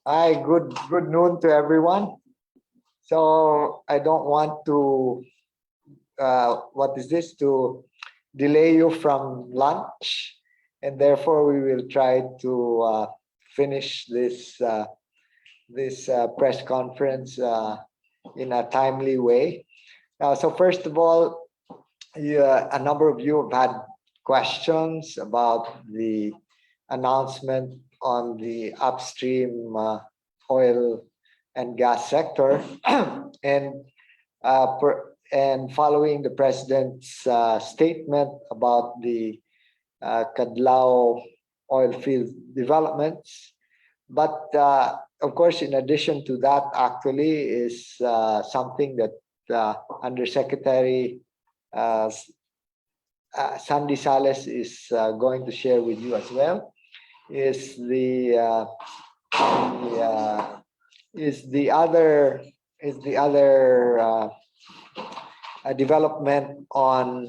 Hi, good noon to everyone. So I don't want to to delay you from lunch, and therefore we will try to finish this press conference in a timely way. So first of all, a number of you have had questions about the announcement on the upstream oil and gas sector, and following the president's statement about the Cadlao oil field developments. But of course, in addition to that, actually is something that Undersecretary Sandy Sales is going to share with you as well. Is the other development on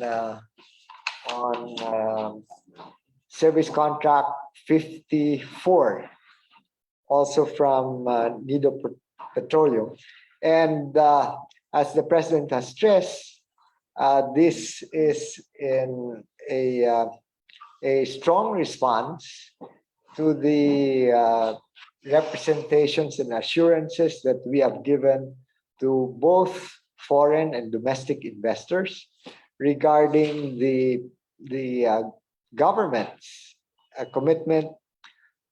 service contract 54, also from Nido Petroleum. And as the president has stressed, this is in a strong response to the representations and assurances that we have given to both foreign and domestic investors regarding the government's commitment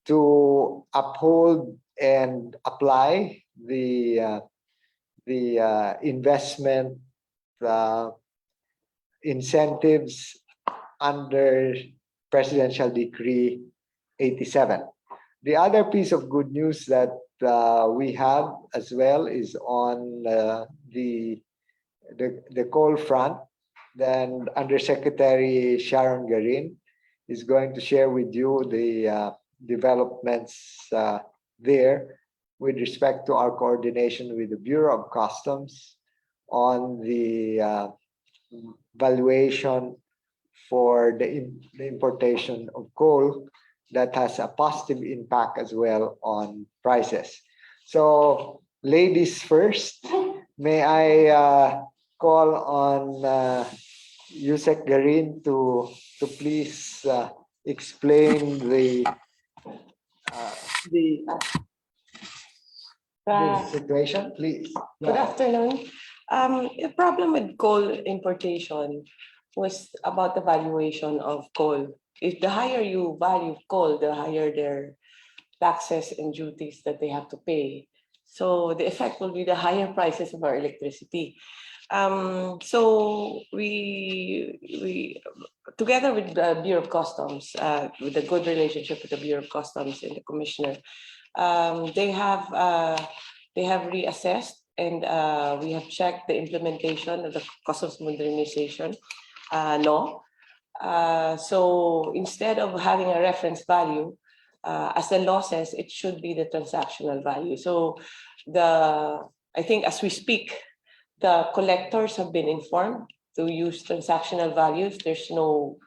to uphold and apply the investment incentives under Presidential Decree 87. The other piece of good news that we have as well is on the coal front. Then Undersecretary Sharon Garin is going to share with you the developments there with respect to our coordination with the Bureau of Customs on the valuation for the importation of coal that has a positive impact as well on prices. So ladies first, may I call on Yusek Garin to please explain the situation, please. Good afternoon. The problem with coal importation was about the valuation of coal. If the higher you value coal, the higher their taxes and duties that they have to pay. So the effect will be the higher prices of our electricity. So we together with the Bureau of Customs, with a good relationship with the Bureau of Customs and the Commissioner, they have reassessed and we have checked the implementation of the Customs Modernization law. So instead of having a reference value, as the law says, it should be the transactional value. So I think as we speak, the collectors have been informed to use transactional values. There's no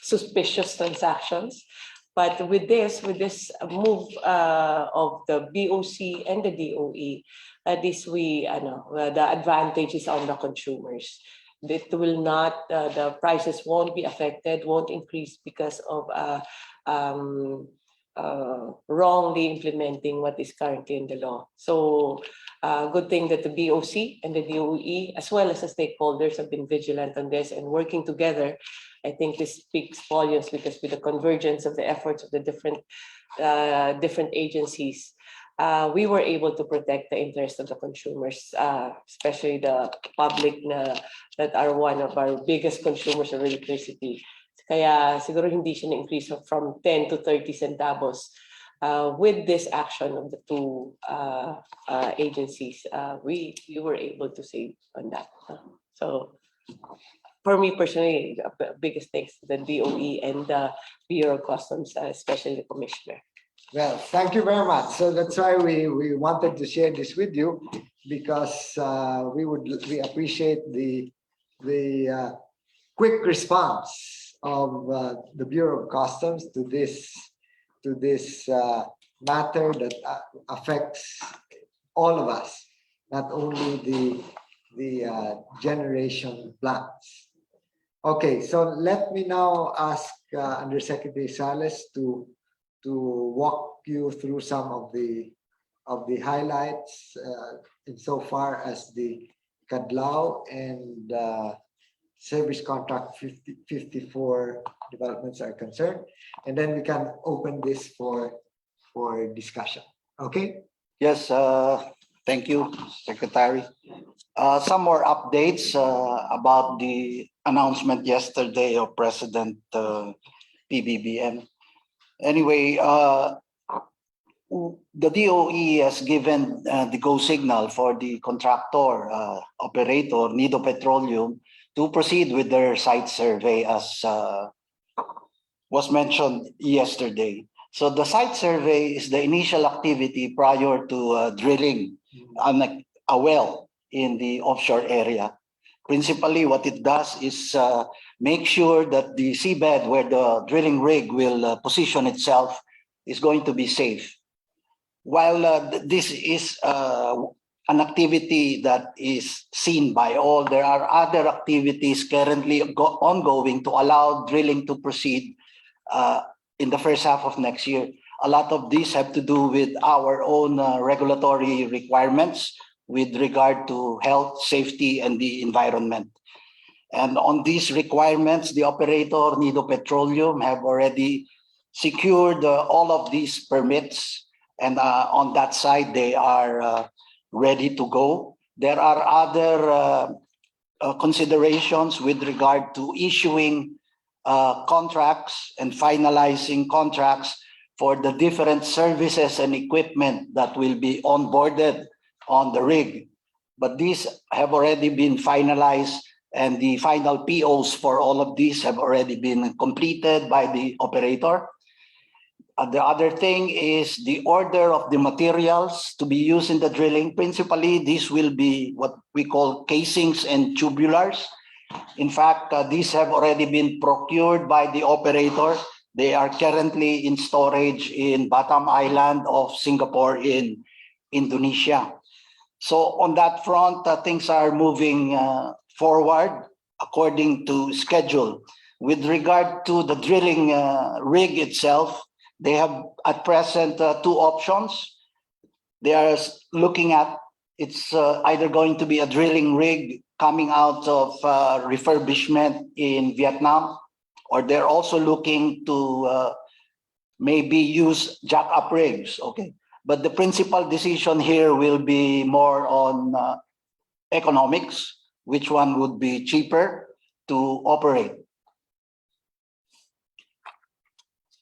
suspicious transactions. But with this move of the BOC and the DOE, the advantage is on the consumers. It will not, the prices won't be affected, won't increase because of wrongly implementing what is currently in the law. So good thing that the BOC and the DOE, as well as the stakeholders, have been vigilant on this and working together. I think this speaks volumes because with the convergence of the efforts of the different agencies, we were able to protect the interest of the consumers, especially the public that are one of our biggest consumers of electricity. Kaya siguro hindi siya na-increase from 10 to 30 centavos. With this action of the two agencies, we were able to save on that. So for me personally, the biggest thanks to the DOE and the Bureau of Customs, especially the Commissioner. Well, thank you very much. So that's why we wanted to share this with you, because we appreciate the quick response of the Bureau of Customs to this matter that affects all of us, not only the generation plans. Okay, so let me now ask Undersecretary Sales to walk you through some of the highlights insofar as the Kadlaw and service contract 54 developments are concerned, and then we can open this for discussion. Okay. Yes, thank you, Secretary. Some more updates about the announcement yesterday of President PBBM. Anyway, the DOE has given the go signal for the contractor operator, Nido Petroleum, to proceed with their site survey as was mentioned yesterday. So the site survey is the initial activity prior to drilling a well in the offshore area. Principally, what it does is make sure that the seabed where the drilling rig will position itself is going to be safe. While this is an activity that is seen by all, there are other activities currently ongoing to allow drilling to proceed in the first half of next year. A lot of these have to do with our own regulatory requirements with regard to health, safety, and the environment. And on these requirements, the operator, Nido Petroleum, have already secured all of these permits. And on that side, they are ready to go. There are other considerations with regard to issuing contracts and finalizing contracts for the different services and equipment that will be onboarded on the rig. But these have already been finalized, and the final POs for all of these have already been completed by the operator. The other thing is the order of the materials to be used in the drilling. Principally, these will be what we call casings and tubulars. In fact, these have already been procured by the operator. They are currently in storage in Batam Island of Singapore in Indonesia. So on that front, things are moving forward according to schedule. With regard to the drilling rig itself, they have at present two options. They are looking at it's either going to be a drilling rig coming out of refurbishment in Vietnam, or they're also looking to maybe use jack-up rigs. Okay, but the principal decision here will be more on economics, which one would be cheaper to operate.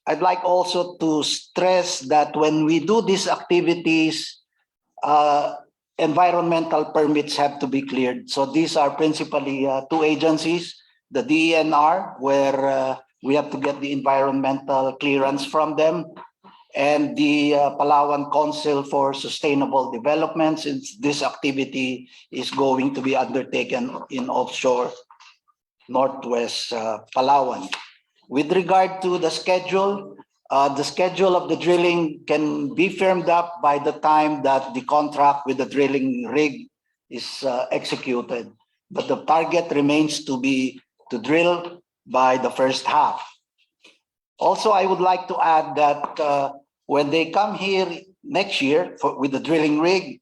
I'd like also to stress that when we do these activities, environmental permits have to be cleared. So these are principally two agencies, the DENR, where we have to get the environmental clearance from them, and the Palawan Council for Sustainable Development, since this activity is going to be undertaken in offshore Northwest Palawan. With regard to the schedule of the drilling can be firmed up by the time that the contract with the drilling rig is executed. But the target remains to be to drill by the first half. Also, I would like to add that when they come here next year with the drilling rig,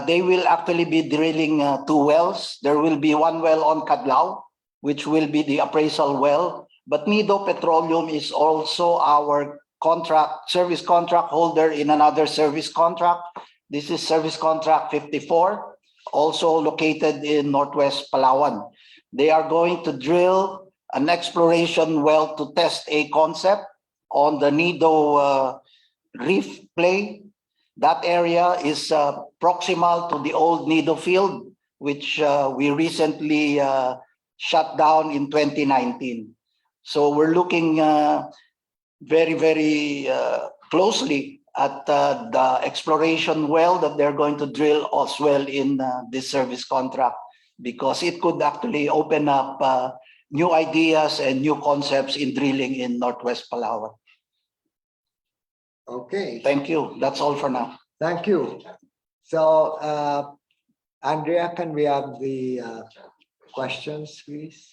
they will actually be drilling two wells. There will be one well on Kadlaw, which will be the appraisal well. But Nido Petroleum is also our service contract holder in another service contract. This is service contract 54, also located in Northwest Palawan. They are going to drill an exploration well to test a concept on the Nido Reef Play. That area is proximal to the old Nido field, which we recently shut down in 2019. So we're looking very, very closely at the exploration well that they're going to drill as well in this service contract, because it could actually open up new ideas and new concepts in drilling in Northwest Palawan. Okay, Thank you. That's all for now. thank you. So, Andrea, can we have the questions, please?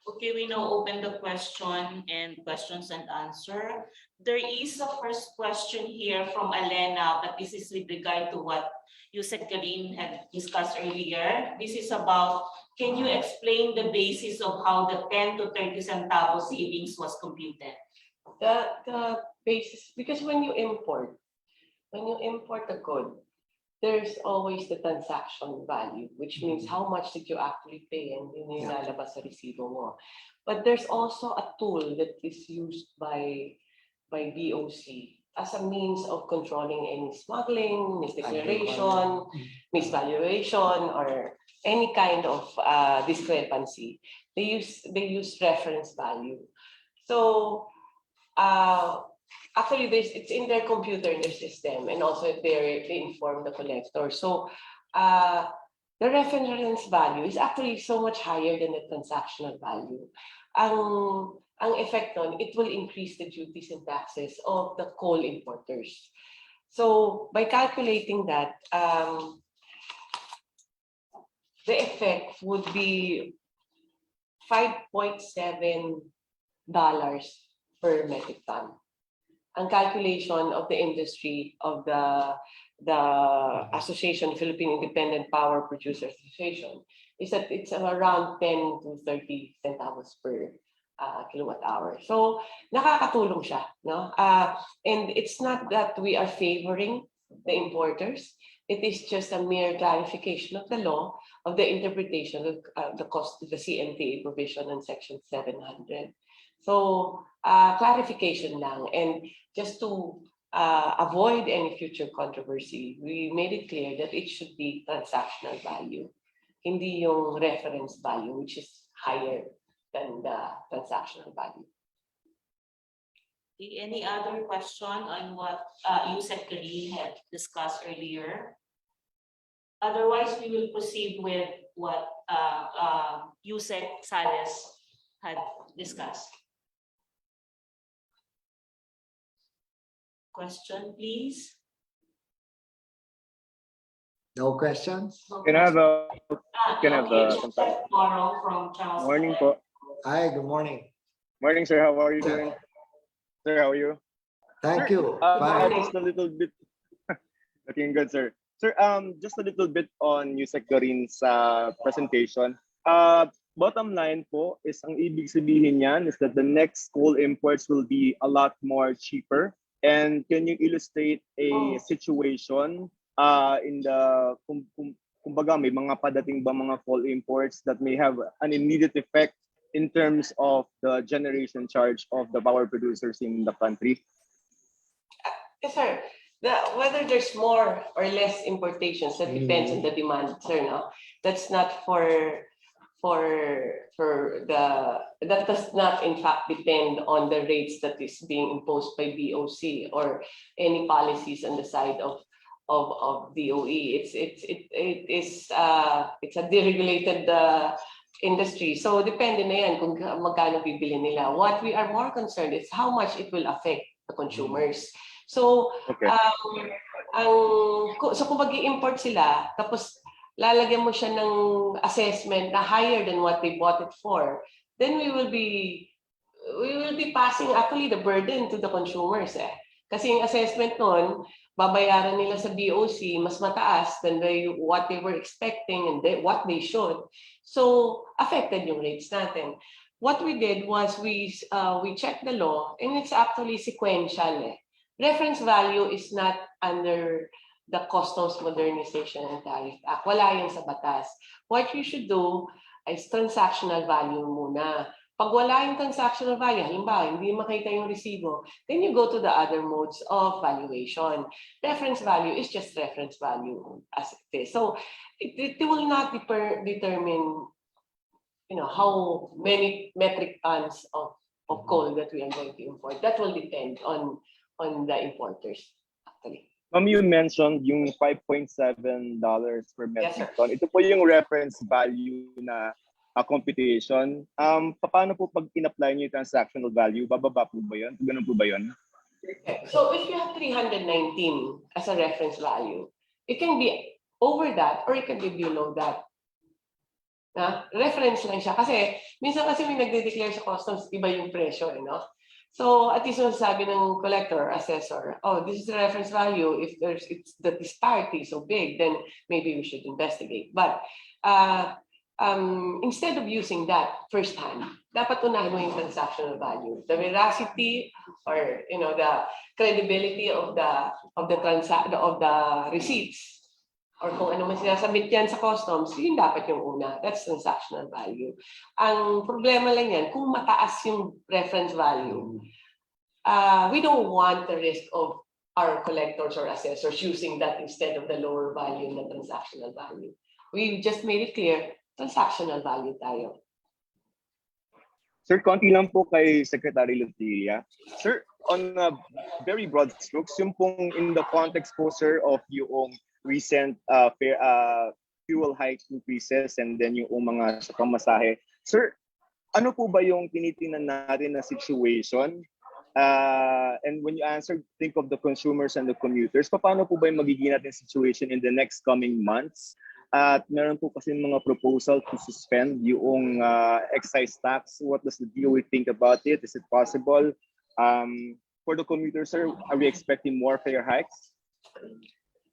Okay, we now open the question and questions and answer. There is a first question here from Elena, but this is with regard to what Yusek Karim had discussed earlier. This is about, can you explain the basis of how the 10 to 30 centavos savings was computed? The basis, because when you import a good, there's always the transaction value, which means how much did you actually pay and yun yung lalabas sa resibo mo. But there's also a tool that is used by DOC as a means of controlling any smuggling, misdeclaration, misvaluation, or any kind of discrepancy. They use reference value. So actually, it's in their computer, in their system, and also they inform the collector. So the reference value is actually so much higher than the transactional value. Ang effect nun, it will increase the duties and taxes of the coal importers. So by calculating that, the effect would be $5.7 per metric ton. Ang calculation of the industry of the association, Philippine Independent Power Producers Association, is that it's around 10 to 30 centavos per kilowatt hour. So nakakatulong siya, no? And it's not that we are favoring the importers. It is just a mere clarification of the law, of the interpretation of the cost of the CMTA provision in Section 700. So clarification lang, and just to avoid any future controversy, we made it clear that it should be transactional value, hindi yung reference value, which is higher than the transactional value. Okay, any other question on what Yusek Karim had discussed earlier? Otherwise, we will proceed with what Yusek Sales had discussed. Question, please. No questions? Can I have a Okay, some Joseph Moro from Charles. morning po? Hi, good morning. Morning, sir. How are you doing? Sir, how are you? Thank Sir, you. I Fine. just a little bit looking good, sir. Sir, just a little bit on Yusek Garin's presentation. Bottom line po is ang ibig sabihin niyan is that the next coal imports will be a lot more cheaper. And can you illustrate a situation in the kumbaga may mga padating ba mga coal imports that may have an immediate effect in terms of the generation charge of the power producers in the country? Yes, sir. Whether there's more or less importations, that depends on the demand, sir. No, that's not that does not in fact depend on the rates that is being imposed by DOC or any policies on the side of DOE. It's a deregulated industry. So depende na yan kung magkano bibili nila. What we are more concerned is how much it will affect the consumers. So Okay. so kung mag-i-import sila, tapos lalagyan mo siya ng assessment na higher than what they bought it for, then we will be passing actually the burden to the consumers. Kasi yung assessment nun, babayaran nila sa DOC mas mataas than what they were expecting and what they should. So affected yung rates natin. What we did was we checked the law, and it's actually sequential. Reference value is not under the Customs Modernization and Tariff Act. Wala yan sa batas. What you should do is transactional value muna. Pag wala yung transactional value, halimbawa, hindi makita yung resibo, then you go to the other modes of valuation. Reference value is just reference value as it is. So it will not determine how many metric tons of coal that we are going to import. That will depend on the importers, actually. Ma'am, you mentioned yung $5.7 per metric ton. Ito po yung reference value na computation. Paano po pag in-apply niyo yung transactional value? Bababa po ba yun? Ganun po ba yun? Okay. So if you have 319 as a reference value, it can be over that or it can be below that. Na reference lang siya kasi minsan kasi may nagde-declare sa customs iba yung presyo, no? So at least sabi ng collector or assessor, oh, this is the reference value. If it's the disparity so big, then maybe we should investigate. But instead of using that firsthand, dapat unahin mo yung transactional value, the veracity or the credibility of the receipts. Or kung ano man sinasabit yan sa customs, yun dapat yung una. That's transactional value. Ang problema lang yan, kung mataas yung reference value, we don't want the risk of our collectors or assessors using that instead of the lower value na transactional value. We just made it clear, transactional value tayo. Sir, konti lang po kay Secretary Lotilla. Sir, on a very broad strokes, yung pong in the context po, sir, of yung recent fuel hike increases and then yung mga sa pamasahe. Sir, ano po ba yung tinitingnan natin na situation? And when you answer, think of the consumers and the commuters. Paano po ba yung magiging natin situation in the next coming months? At meron po kasi mga proposal to suspend yung excise tax. What does the DOE think about it? Is it possible? For the commuters, sir, are we expecting more fare hikes?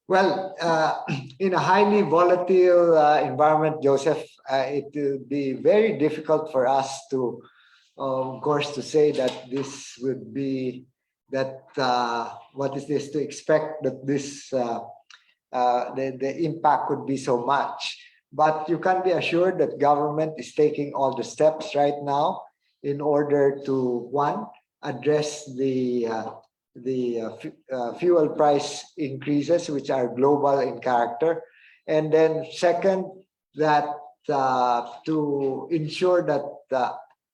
Well, in a highly volatile environment, Joseph, it will be very difficult for us to, of course, to say that this would be that. What is this to expect that this the impact could be so much? But you can be assured that government is taking all the steps right now in order to address the fuel price increases, which are global in character, and then second, that to ensure that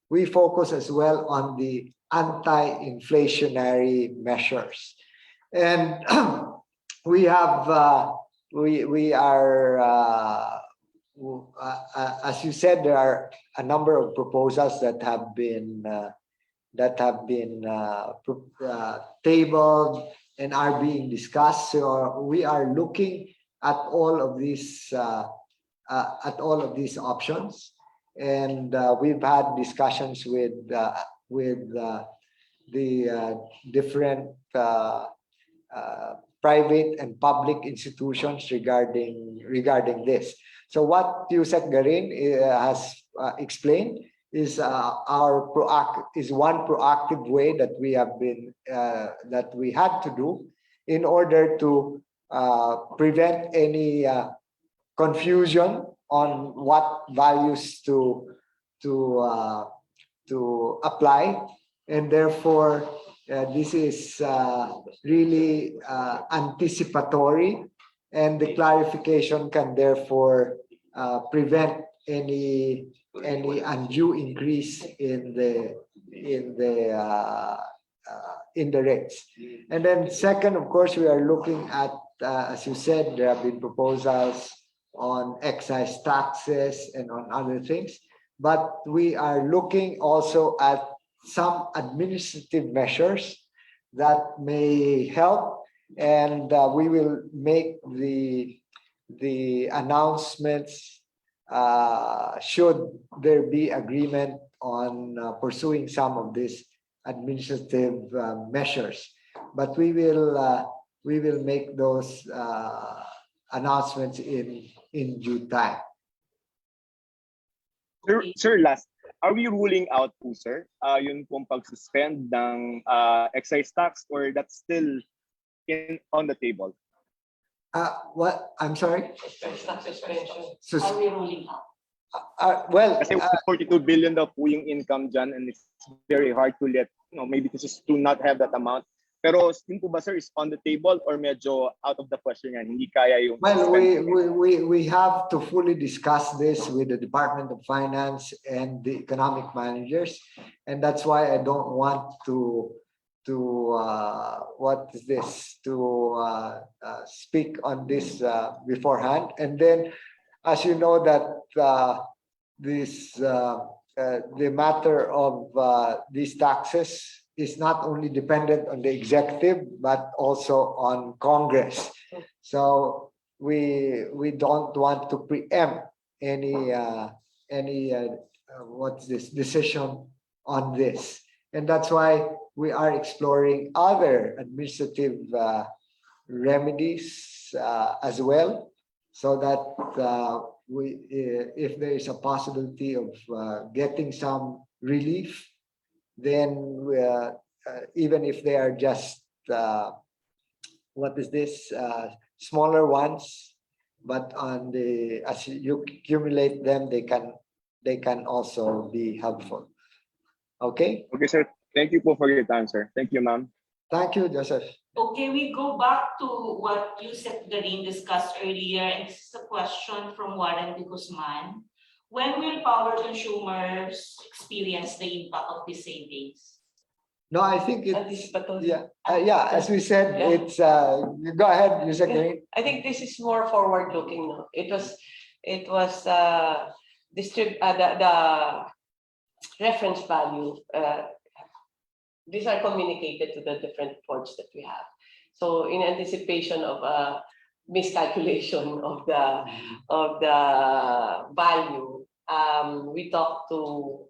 we focus as well on the anti-inflationary measures, and we are as you said, there are a number of proposals that have been tabled and are being discussed. So we are looking at all of these options, and we've had discussions with the different private and public institutions regarding this. So what Yusek Garin has explained is one proactive way that we have been that we had to do in order to prevent any confusion on what values to apply, and therefore this is really anticipatory, and the clarification can therefore prevent any undue increase in the rates. And then second, of course, we are looking at, as you said, there have been proposals on excise taxes and on other things, but we are looking also at some administrative measures that may help, and we will make the announcements should there be agreement on pursuing some of these administrative measures. But we will make those announcements in due time. Sir, last, are we ruling out po, sir, yun pong pag-suspend ng excise tax, or that's still on the table? What? I'm sorry? Are we ruling out? Well, Kasi 42 billion daw po yung income dyan, and it's very hard to let, maybe just to not have that amount. Pero yun po ba, sir, is on the table or medyo out of the question yan? Hindi kaya yung... Well, we have to fully discuss this with the Department of Finance and the economic managers, and that's why I don't want to speak on this beforehand. And then, as you know, that the matter of these taxes is not only dependent on the executive but also on Congress. So we don't want to preempt any what's this decision on this, and that's why we are exploring other administrative remedies as well, so that if there is a possibility of getting some relief, then even if they are just what is this smaller ones, but on the as you accumulate them, they can also be helpful. Okay, Okay, sir. Thank you po for your time, sir. Thank you, ma'am. thank you, Joseph. Okay, we go back to what Yusek Garin discussed earlier, and this is a question from Warren de Guzman. When will power consumers experience the impact of these savings? No, I think it's Anticipatory. yeah. As we said, Yeah. it's you go ahead, you said. I think this is more forward looking. No? It was the reference value. These are communicated to the different ports that we have. So in anticipation of a miscalculation of the value, we talked to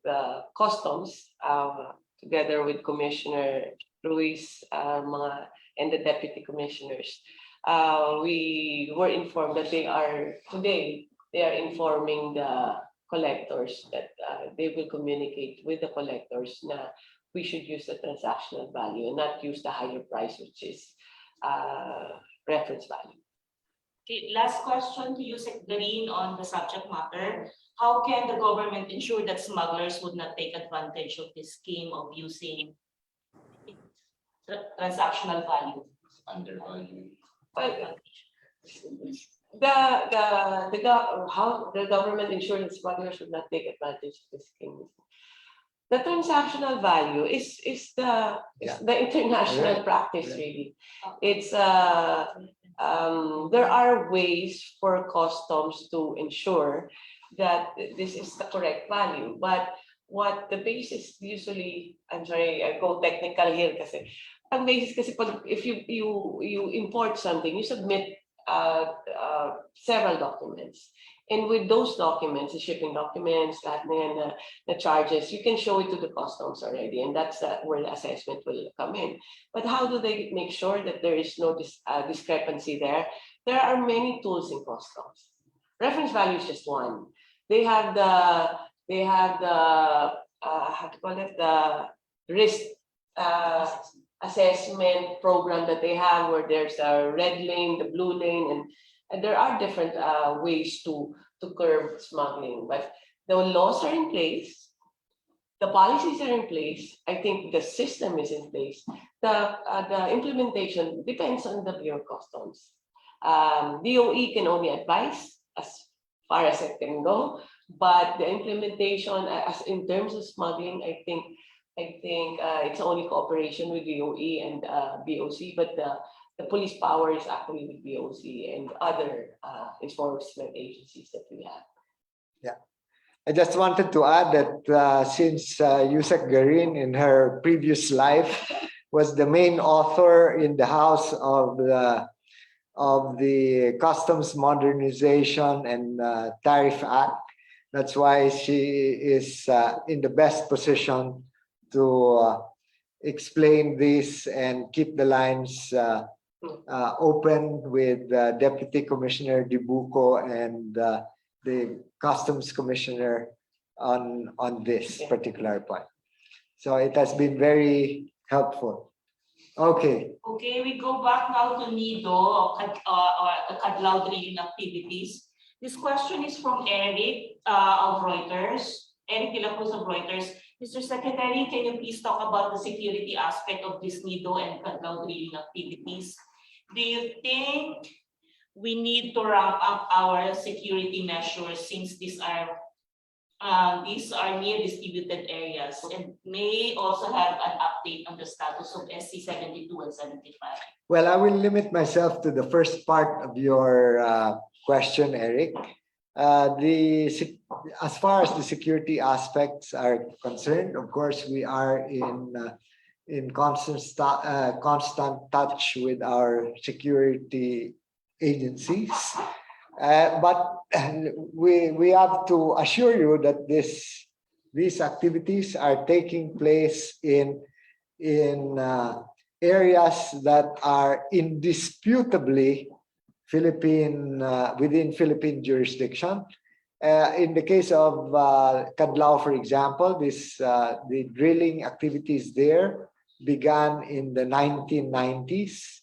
the customs together with Commissioner Ruiz and the deputy commissioners. We were informed that they are informing the collectors that they will communicate with the collectors na we should use the transactional value and not use the higher price, which is reference value. Okay, last question to Yusek Garin on the subject matter. How can the government ensure that smugglers would not take advantage of this scheme of using transactional value? Undervalue. How the government ensures that smugglers should not take advantage of this scheme. The transactional value is the international practice really. It's there are ways for customs to ensure that this is the correct value, but what the basis usually, I'm sorry, I go technical here kasi ang basis kasi if you import something, you submit several documents. And with those documents, the shipping documents, the charges, you can show it to the customs already. And that's where the assessment will come in. But how do they make sure that there is no discrepancy there? There are many tools in customs. Reference value is just one. They have the how to call it, the risk assessment program that they have, where there's a red lane, the blue lane, and there are different ways to curb smuggling. But the laws are in place, the policies are in place. I think the system is in place. The implementation depends on the Bureau of Customs. DOE can only advise as far as it can go, but the implementation, as in terms of smuggling, I think it's only cooperation with DOE and BOC, but the police power is actually with BOC and other enforcement agencies that we have. Yeah, I just wanted to add that since Yusek Garin in her previous life was the main author in the House of the Customs Modernization and Tariff Act, that's why she is in the best position to explain this and keep the lines open with Deputy Commissioner Dibuco and the Customs Commissioner on this particular point. So it has been very helpful. Okay. Okay, we go back now to NIDO or Kadlaw drilling activities. This question is from Eric of Reuters. Eric de la Cruz of Reuters. Mr. Secretary, can you please talk about the security aspect of this NIDO and Kadlaw drilling activities? Do you think we need to ramp up our security measures since these are near distributed areas, and may also have an update on the status of SC 72 and 75? Well, I will limit myself to the first part of your question, Eric. As far as the security aspects are concerned, of course, we are in constant touch with our security agencies. But we have to assure you that these activities are taking place in areas that are indisputably within Philippine jurisdiction. In the case of Cadlao, for example, the drilling activities there began in the 1990s.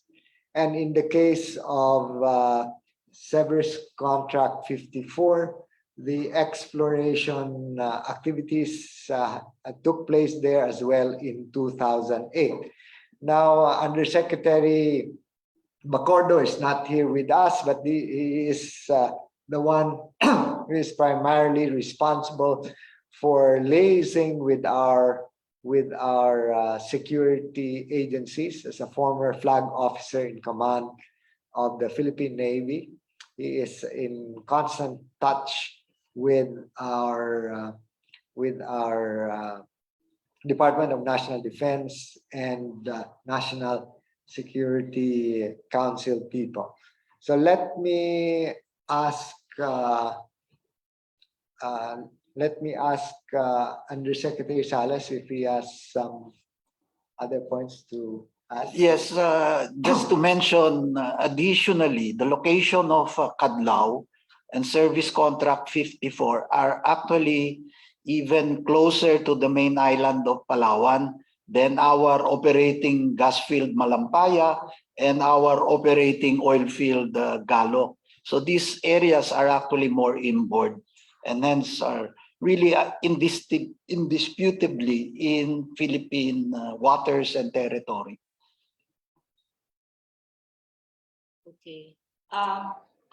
And in the case of Severus Contract 54, the exploration activities took place there as well in 2008. Now, Undersecretary Bacordo is not here with us, but he is the one who is primarily responsible for liaising with our security agencies. As a former flag officer in command of the Philippine Navy, he is in constant touch with our Department of National Defense and National Security Council people. So let me ask Undersecretary Salas if he has some other points to add. Yes, just to mention additionally, the location of Cadlao and Service Contract 54 are actually even closer to the main island of Palawan than our operating gas field Malampaya and our operating oil field Galo. So these areas are actually more inboard and hence are really indisputably in Philippine waters and territory. Okay.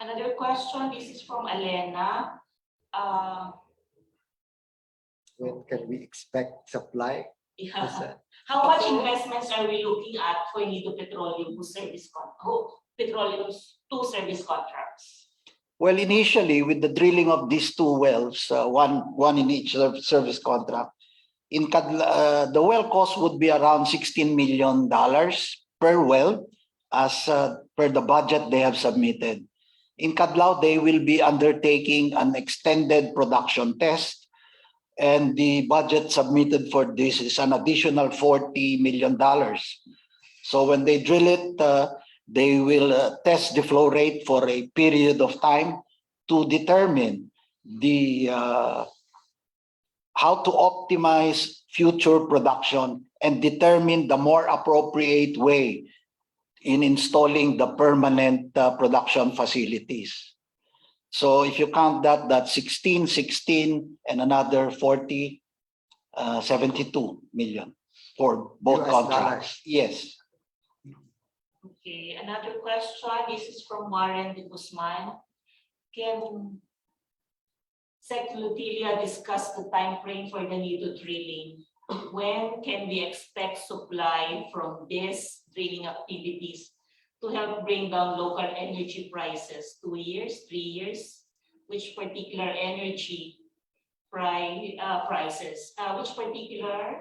Another question. This is from Elena. When can we expect supply? Yeah. How much investments are we looking at for Nido Petroleum Petroleum's two service contracts? Well, initially with the drilling of these two wells, one in each service contract, the well cost would be around $16 million per well, as per the budget they have submitted. In Cadlao, they will be undertaking an extended production test, and the budget submitted for this is an additional $40 million. So when they drill it, they will test the flow rate for a period of time to determine how to optimize future production and determine the more appropriate way in installing the permanent production facilities. So if you count that, that's 16, and another 40, 72 million for both US contracts. Yes. Okay, another question. This is from Warren de Guzman. Can Sec Lotilla discuss the time frame for the Nido drilling? When can we expect supply from these drilling activities to help bring down local energy prices? 2 years, 3 years? Which particular energy prices? Which particular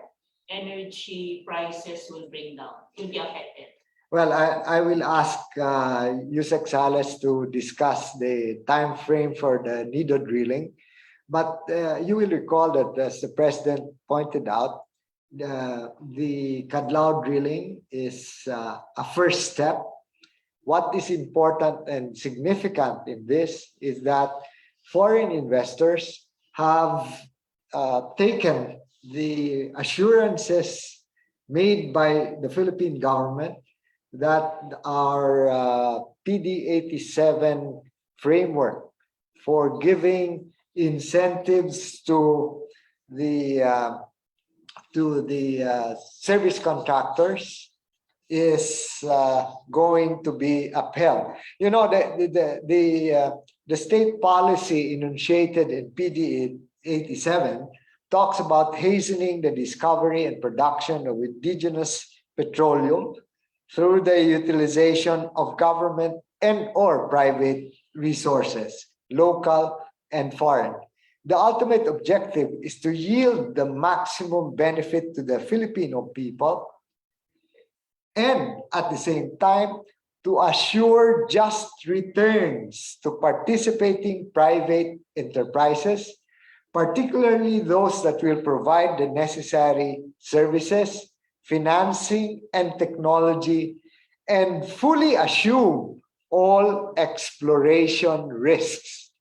energy prices will be affected? Well, I will ask Yusek Salas to discuss the time frame for the Nido drilling. But you will recall that, as the President pointed out, the Cadlao drilling is a first step. What is important and significant in this is that foreign investors have taken the assurances made by the Philippine government that our PD 87 framework for giving incentives to the service contractors is going to be upheld. You know, the state policy enunciated in PD 87 talks about hastening the discovery and production of indigenous petroleum through the utilization of government and or private resources, local and foreign. The ultimate objective is to yield the maximum benefit to the Filipino people and at the same time to assure just returns to participating private enterprises, particularly those that will provide the necessary services, financing, and technology, and fully assume all exploration risks.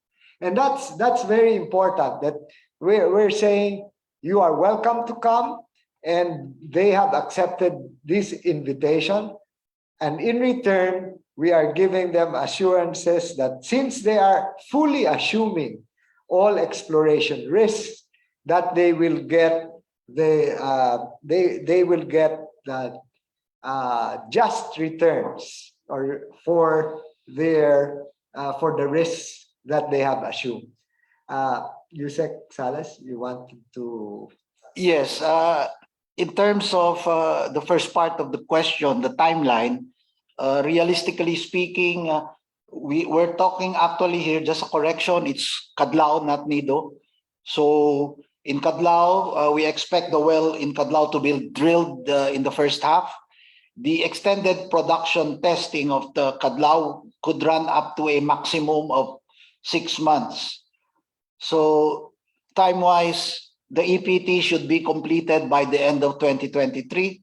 And that's very important, that we're saying you are welcome to come, and they have accepted this invitation. And in return, we are giving them assurances that since they are fully assuming all exploration risks, that they will get they will get the just returns or for the risks that they have assumed. Yusek Salas, you wanted to? Yes, in terms of the first part of the question, the timeline, realistically speaking, we're talking actually here, just a correction, it's Kadlao, not Nido. So in Kadlao, we expect the well in Kadlao to be drilled in the first half. The extended production testing of the Kadlao could run up to a maximum of 6 months. So time-wise, the EPT should be completed by the end of 2023.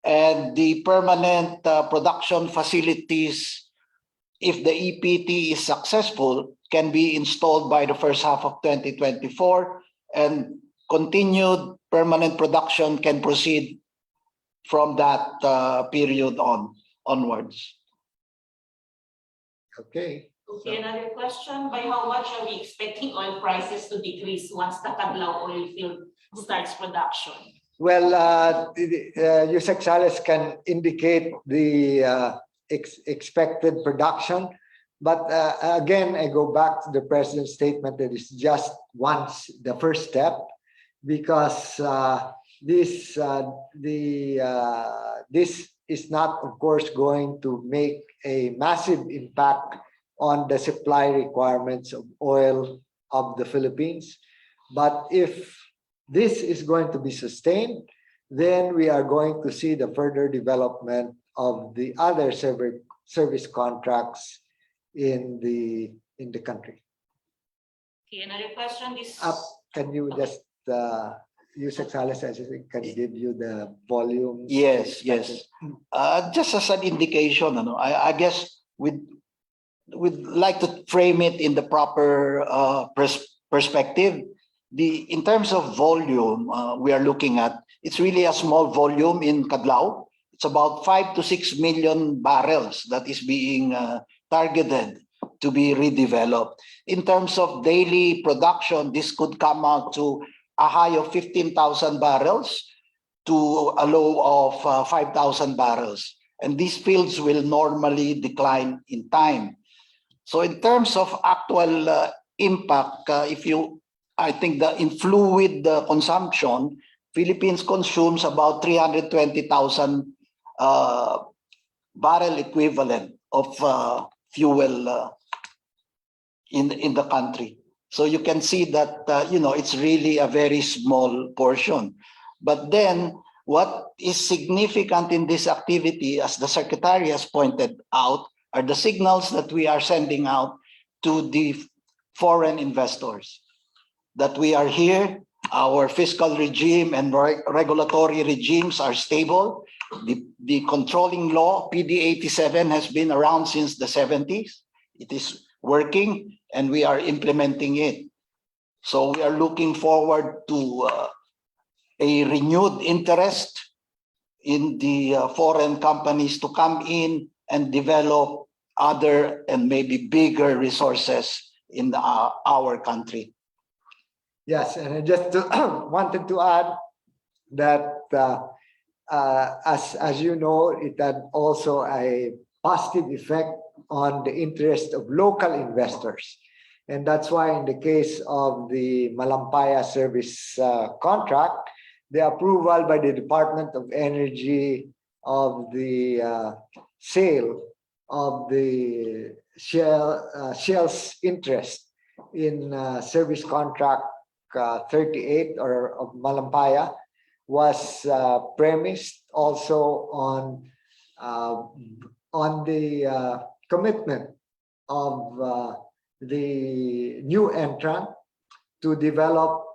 And the permanent production facilities, if the EPT is successful, can be installed by the first half of 2024, and continued permanent production can proceed from that period onwards. Okay. Okay, another question. By how much are we expecting oil prices to decrease once the Kadlao oil field starts production? Well, Yusek Salas can indicate the expected production. But again, I go back to the president's statement that it's just the first step, because this is not, of course, going to make a massive impact on the supply requirements of oil of the Philippines. But if this is going to be sustained, then we are going to see the further development of the other service contracts in the country. Okay, another question is Can you just Yusek Salas can give you the volume? Yes. Just as an indication, I guess we'd like to frame it in the proper perspective. In terms of volume, we are looking at, it's really a small volume in Kadlao. It's about 5 to 6 million barrels that is being targeted to be redeveloped. In terms of daily production, this could come out to a high of 15,000 barrels to a low of 5,000 barrels. And these fields will normally decline in time. So in terms of actual impact, I think in fluid consumption, Philippines consumes about 320,000 barrel equivalent of fuel in the country. So you can see that it's really a very small portion. But then what is significant in this activity, as the Secretary has pointed out, are the signals that we are sending out to the foreign investors. That we are here, our fiscal regime and regulatory regimes are stable. The controlling law, PD 87, has been around since the 70s. It is working and we are implementing it. So we are looking forward to a renewed interest in the foreign companies to come in and develop other and maybe bigger resources in our country. Yes, and I just wanted to add that as you know, it had also a positive effect on the interest of local investors. And that's why in the case of the Malampaya service contract, the approval by the Department of Energy of the sale of the Shell's interest in service contract 38 or of Malampaya was premised also on the commitment of the new entrant to develop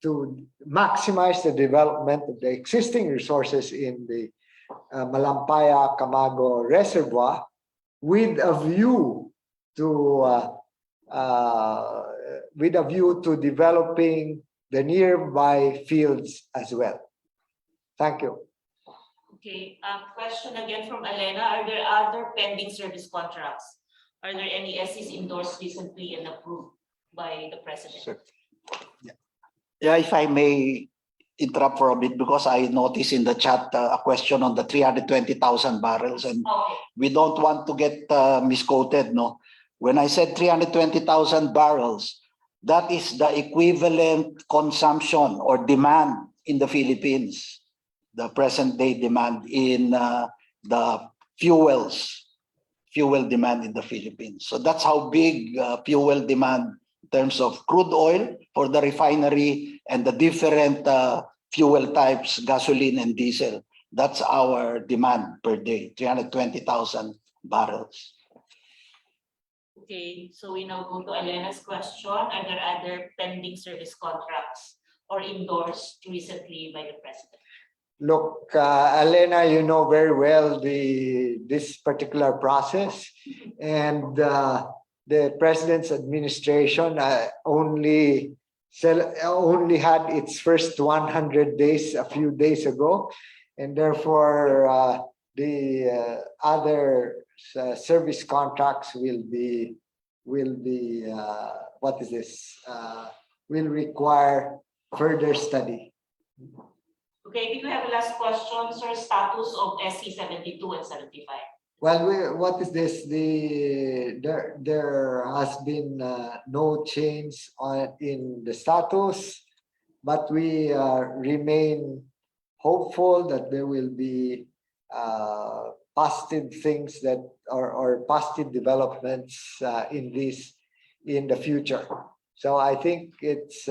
to maximize the development of the existing resources in the Malampaya Camago Reservoir with a view to developing the nearby fields as well. Thank you. Okay, question again from Elena. Are there other pending service contracts? Are there any SEs endorsed recently and approved by the president? Sir. Yeah, if I may interrupt for a bit, because I noticed in the chat a question on the 320,000 barrels, and Okay, we don't want to get misquoted, no? When I said 320,000 barrels, that is the equivalent consumption or demand in the Philippines, the present day demand in the fuel demand in the Philippines. So that's how big fuel demand in terms of crude oil for the refinery and the different fuel types, gasoline and diesel. That's our demand per day, 320,000 barrels. okay, so we now go to Elena's question. Are there other pending service contracts or endorsed recently by the president? Look, Elena, you know very well this particular process, and the president's administration only had its first 100 days a few days ago, and therefore the other service contracts will require further study. Okay, did we have a last question, sir? Status of SC 72 and 75. Well, what is this? There has been no change in the status, but we remain hopeful that there will be positive things or positive developments in the future. So I think it's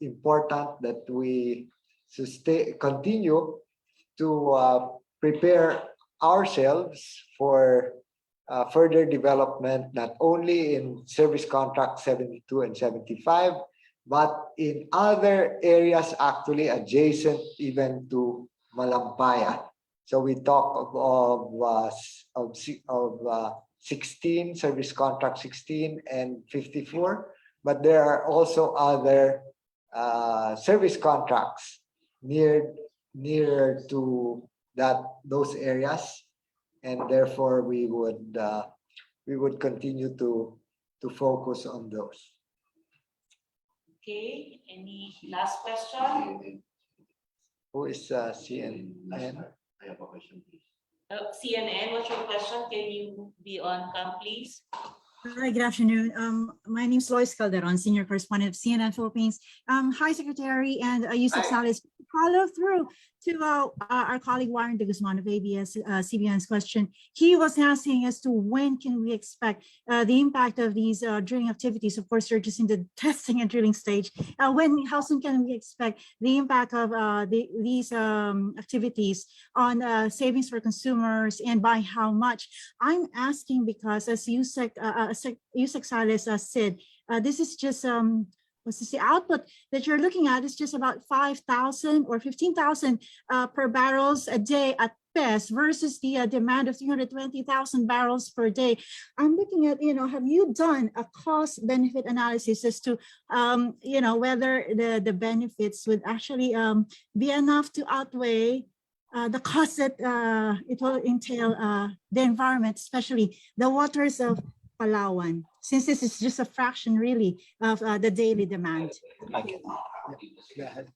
important that we continue to prepare ourselves for further development, not only in service contract 72 and 75, but in other areas actually adjacent even to Malampaya. So we talk of 16, service contract 16 and 54, but there are also other service contracts near to those areas, and therefore we would continue to focus on those. Okay, any last question? Who is CNN? I have a question, please. CNN, what's your question? Can you be on cam, please? Hi, good afternoon. My name is Lois Calderon, Senior Correspondent of CNN Philippines. Hi, Secretary, and Yusuf Salis. Follow through to our colleague Warren de Guzman of ABS-CBN's question. He was asking as to when can we expect the impact of these drilling activities. Of course, they're just in the testing and drilling stage. How soon can we expect the impact of these activities on savings for consumers, and by how much? I'm asking because, as Yusuf Salis said, this is just the output that you're looking at is just about 5,000 or 15,000 per barrels a day at best, versus the demand of 320,000 barrels per day. I'm looking at, have you done a cost benefit analysis as to, whether the benefits would actually be enough to outweigh the cost that it will entail the environment, especially the waters of Palawan, since this is just a fraction really of the daily demand? Go ahead,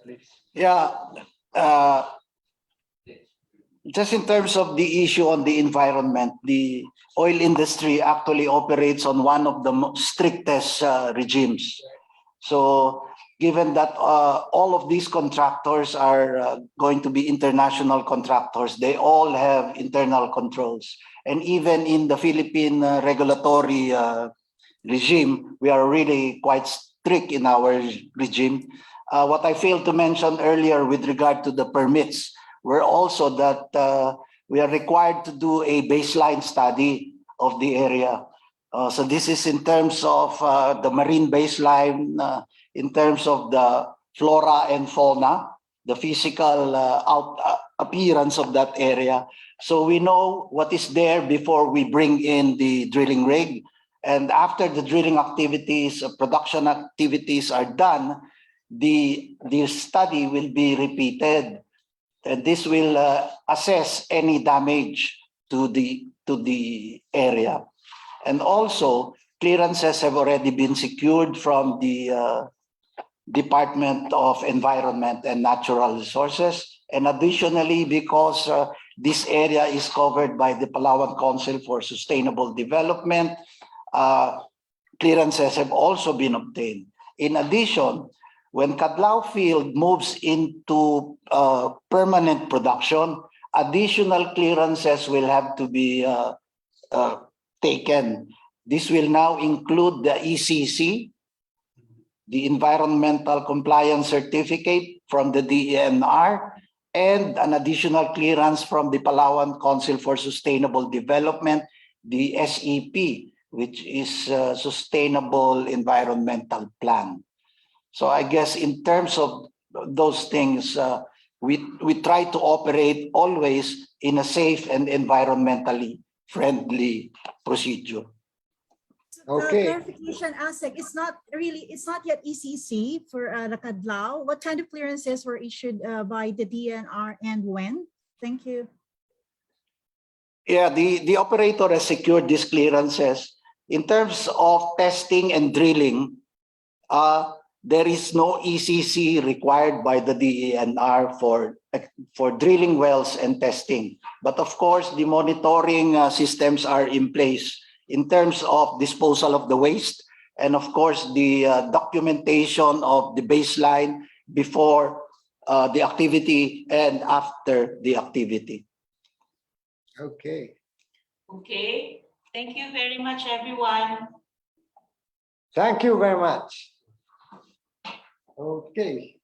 please. Yeah, just in terms of the issue on the environment, the oil industry actually operates on one of the strictest regimes. So given that all of these contractors are going to be international contractors, they all have internal controls. And even in the Philippine regulatory regime. We are really quite strict in our regime. What I failed to mention earlier with regard to the permits were also that we are required to do a baseline study of the area. So this is in terms of the marine baseline, in terms of the flora and fauna, the physical appearance of that area. So we know what is there before we bring in the drilling rig. And after the drilling activities, production activities are done, the study will be repeated. And this will assess any damage to the area. And also, clearances have already been secured from the Department of Environment and Natural Resources. And additionally, because this area is covered by the Palawan Council for Sustainable Development, clearances have also been obtained. In addition, when Cadlao Field moves into permanent production, additional clearances will have to be taken. This will now include the ECC, the Environmental Compliance Certificate from the DENR, and an additional clearance from the Palawan Council for Sustainable Development, the SEP, which is Sustainable Environmental Plan. So I guess in terms of those things, we try to operate always in a safe and environmentally friendly procedure. Okay. Clarification, ASEC, it's not yet ECC for the Cadlao. What kind of clearances were issued by the DNR and when? Thank you. Yeah, the operator has secured these clearances. In terms of testing and drilling, there is no ECC required by the DENR for drilling wells and testing. But of course, the monitoring systems are in place in terms of disposal of the waste, and of course, the documentation of the baseline before the activity and after the activity. Okay. Okay, thank you very much, everyone. Thank you very much. Okay.